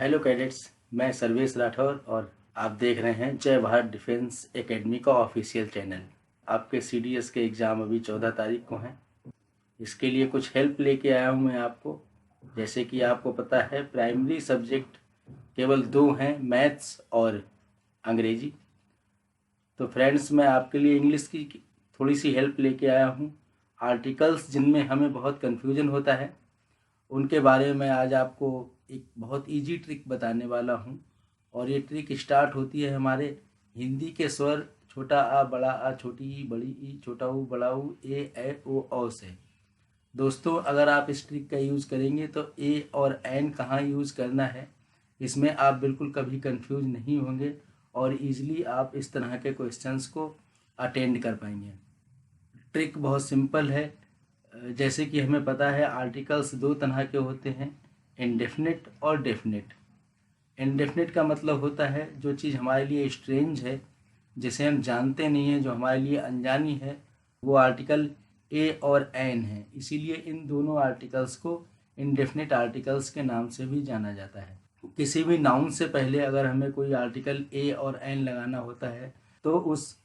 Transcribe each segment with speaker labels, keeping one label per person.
Speaker 1: Hello cadets, मैं सर्वेश राठौर और आप देख रहे हैं जय भारत डिफेंस एकेडमी का ऑफिशियल चैनल। आपके सीडीएस के एग्ज़ाम अभी 14 तारीख को हैं। इसके लिए कुछ हेल्प लेके आया हूँ मैं आपको। जैसे कि आपको पता है प्राइमरी सब्जेक्ट केवल दो हैं, मैथ्स और अंग्रेजी। तो फ्रेंड्स, मैं आपके लिए इंग्लिश की थोड़ी सी हेल्प लेके आया हूँ। आर्टिकल्स जिनमें हमें बहुत कन्फ्यूजन होता है उनके बारे में मैं आज आपको एक बहुत इजी ट्रिक बताने वाला हूँ। और ये ट्रिक स्टार्ट होती है हमारे हिंदी के स्वर छोटा आ बड़ा आ छोटी ई बड़ी ई छोटा ऊ बड़ा ऊ ए ओ औ से। दोस्तों, अगर आप इस ट्रिक का यूज़ करेंगे तो ए और एन कहाँ यूज़ करना है इसमें आप बिल्कुल कभी कंफ्यूज नहीं होंगे और इजीली आप इस तरह के क्वेश्चंस को अटेंड कर पाएंगे। ट्रिक बहुत सिंपल है। जैसे कि हमें पता है आर्टिकल्स दो तरह के होते हैं, इंडेफिनिट और डेफिनिट। इंडेफिनिट का मतलब होता है जो चीज़ हमारे लिए स्ट्रेंज है, जिसे हम जानते नहीं हैं, जो हमारे लिए अनजानी है, वो आर्टिकल ए और एन है। इसीलिए इन दोनों आर्टिकल्स को इंडेफिनिट आर्टिकल्स के नाम से भी जाना जाता है। किसी भी नाउन से पहले अगर हमें कोई आर्टिकल ए और एन लगाना होता है तो उस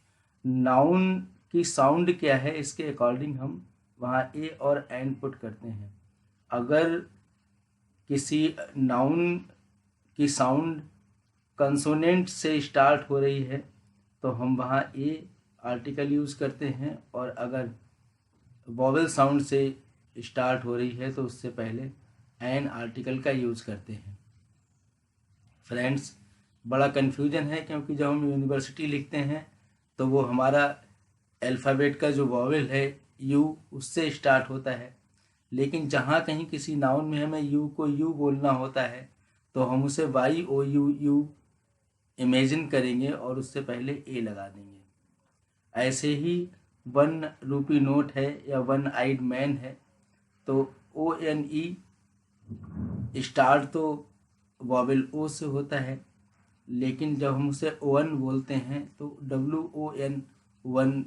Speaker 1: नाउन की साउंड क्या है इसके अकॉर्डिंग हम वहाँ ए और एन पुट करते हैं। अगर किसी नाउन की साउंड कंसोनेंट से स्टार्ट हो रही है तो हम वहाँ ए आर्टिकल यूज़ करते हैं, और अगर वॉवेल साउंड से स्टार्ट हो रही है तो उससे पहले एन आर्टिकल का यूज़ करते हैं। फ्रेंड्स, बड़ा कन्फ्यूजन है क्योंकि जब हम यूनिवर्सिटी लिखते हैं तो वो हमारा अल्फ़ाबेट का जो वॉवेल है यू उससे स्टार्ट होता है, लेकिन जहाँ कहीं किसी नाउन में हमें यू को यू बोलना होता है तो हम उसे Y O U you imagine करेंगे और उससे पहले ए लगा देंगे। ऐसे ही 1 रुपी नोट है या 1 आइड मैन है तो ओ एन ई स्टार्ट तो वॉवेल ओ से होता है, लेकिन जब हम उसे ओवन बोलते हैं तो WON वन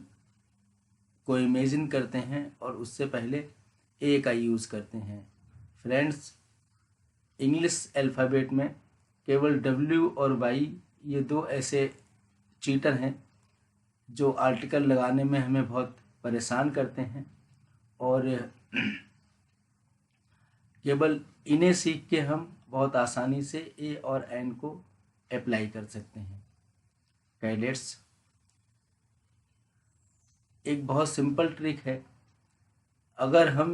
Speaker 1: को इमेजिन करते हैं और उससे पहले ए का यूज़ करते हैं। फ्रेंड्स, इंग्लिश अल्फ़ाबेट में केवल W और Y ये दो ऐसे चीटर हैं जो आर्टिकल लगाने में हमें बहुत परेशान करते हैं, और केवल इन्हें सीख के हम बहुत आसानी से ए और एन को अप्लाई कर सकते हैं। कैडेट्स, एक बहुत सिंपल ट्रिक है। अगर हम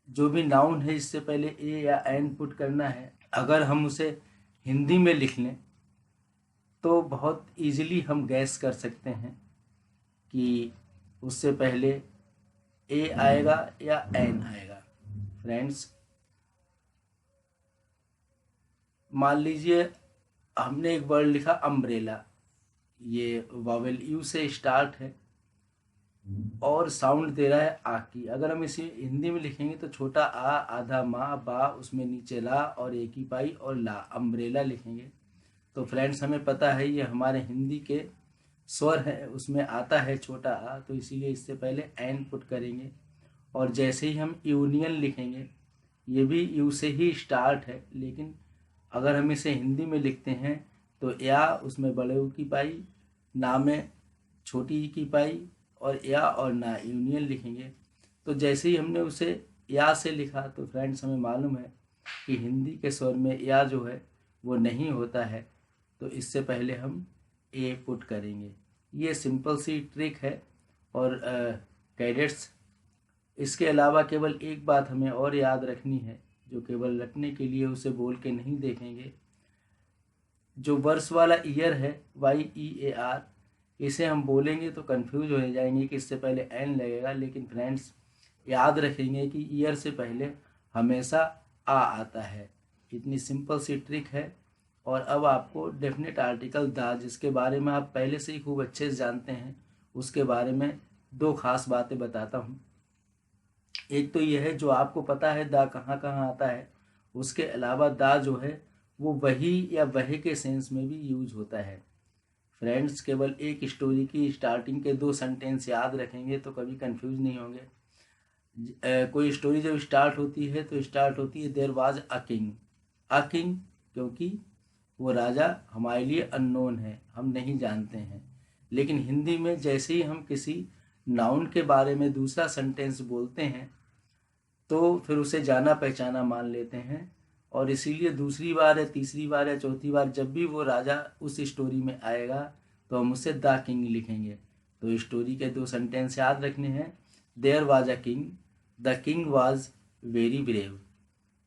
Speaker 1: जो भी नाउन है इससे पहले ए या एन पुट करना है, अगर हम उसे हिंदी में लिख लें तो बहुत इजीली हम गैस कर सकते हैं कि उससे पहले ए आएगा या एन आएगा। फ्रेंड्स, मान लीजिए हमने एक वर्ड लिखा अम्ब्रेला, ये वॉवेल यू से स्टार्ट है और साउंड दे रहा है आ की। अगर हम इसे हिंदी में लिखेंगे तो छोटा आ आधा माँ बा उसमें नीचे ला और एक ही पाई और ला अम्ब्रेला लिखेंगे। तो फ्रेंड्स, हमें पता है ये हमारे हिंदी के स्वर है, उसमें आता है छोटा आ, तो इसीलिए इससे पहले एन पुट करेंगे। और जैसे ही हम यूनियन लिखेंगे, ये भी यू से ही स्टार्ट है, लेकिन अगर हम इसे हिंदी में लिखते हैं तो या उसमें बड़े ऊ की पाई, ना में छोटी ई की पाई, और या और ना यूनियन लिखेंगे। तो जैसे ही हमने उसे या से लिखा तो फ्रेंड्स हमें मालूम है कि हिंदी के स्वर में या जो है वो नहीं होता है, तो इससे पहले हम ए पुट करेंगे। ये सिंपल सी ट्रिक है। और कैडेट्स, इसके अलावा केवल एक बात हमें और याद रखनी है, जो केवल रटने के लिए उसे बोल के नहीं देखेंगे। जो वर्स वाला ईयर है YEAR, इसे हम बोलेंगे तो कंफ्यूज हो जाएंगे कि इससे पहले एन लगेगा, लेकिन फ्रेंड्स याद रखेंगे कि ईयर से पहले हमेशा आ आता है। इतनी सिंपल सी ट्रिक है। और अब आपको डेफिनेट आर्टिकल दा, जिसके बारे में आप पहले से ही खूब अच्छे से जानते हैं, उसके बारे में दो खास बातें बताता हूँ। एक तो यह है जो आपको पता है दा कहाँ कहाँ आता है, उसके अलावा दा जो है वो वही या वह के सेंस में भी यूज होता है। फ्रेंड्स, केवल एक स्टोरी की स्टार्टिंग के 2 सेंटेंस याद रखेंगे तो कभी कंफ्यूज नहीं होंगे। कोई स्टोरी जब स्टार्ट होती है तो स्टार्ट होती है there was a king. A king क्योंकि वो राजा हमारे लिए अननोन है, हम नहीं जानते हैं। लेकिन हिंदी में जैसे ही हम किसी नाउन के बारे में दूसरा सेंटेंस बोलते हैं तो फिर उसे जाना पहचाना मान लेते हैं, और इसीलिए दूसरी बार या तीसरी बार या चौथी बार जब भी वो राजा उस स्टोरी में आएगा तो हम उसे द किंग लिखेंगे। तो स्टोरी के 2 सेंटेंस याद रखने हैं। There was a king, the king was very brave.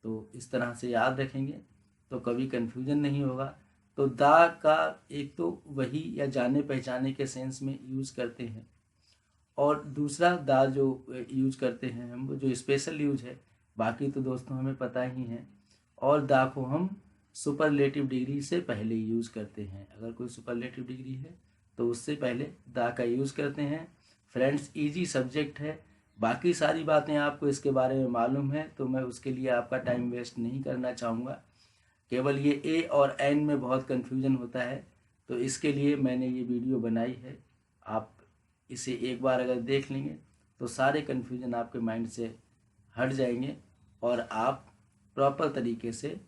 Speaker 1: तो इस तरह से याद रखेंगे तो कभी कन्फ्यूजन नहीं होगा। तो द का एक तो वही या जाने पहचाने के सेंस में यूज़ करते हैं, और दूसरा द जो यूज करते हैं हम, वो जो स्पेशल यूज है, बाकी तो दोस्तों हमें पता ही है। और द को हम सुपरलेटिव डिग्री से पहले यूज करते हैं। अगर कोई सुपरलेटिव डिग्री है तो उससे पहले द का यूज करते हैं। फ्रेंड्स, इजी सब्जेक्ट है, बाकी सारी बातें आपको इसके बारे में मालूम है, तो मैं उसके लिए आपका टाइम वेस्ट नहीं करना चाहूँगा। केवल ये ए और एन में बहुत कन्फ्यूजन होता है, तो इसके लिए मैंने ये वीडियो बनाई है। आप इसे एक बार अगर देख लेंगे तो सारे कन्फ्यूजन आपके माइंड से हट जाएंगे और आप प्रॉपर तरीके से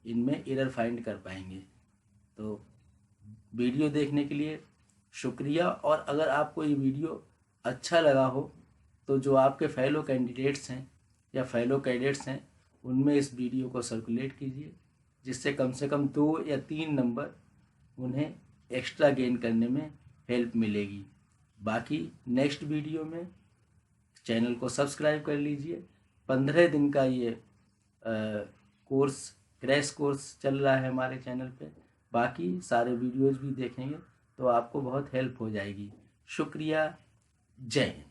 Speaker 1: इनमें एरर फाइंड कर पाएंगे। तो वीडियो देखने के लिए शुक्रिया, और अगर आपको ये वीडियो अच्छा लगा हो तो जो आपके फेलो कैंडिडेट्स हैं या फेलो कैडेट्स हैं उनमें इस वीडियो को सर्कुलेट कीजिए, जिससे कम से कम 2 या 3 नंबर उन्हें एक्स्ट्रा गेन करने में हेल्प मिलेगी। बाकी नेक्स्ट वीडियो में चैनल को सब्सक्राइब कर लीजिए। 15 दिन का ये कोर्स, क्रैश कोर्स चल रहा है हमारे चैनल पे। बाकी सारे वीडियोज़ भी देखेंगे तो आपको बहुत हेल्प हो जाएगी। शुक्रिया, जय हिंद।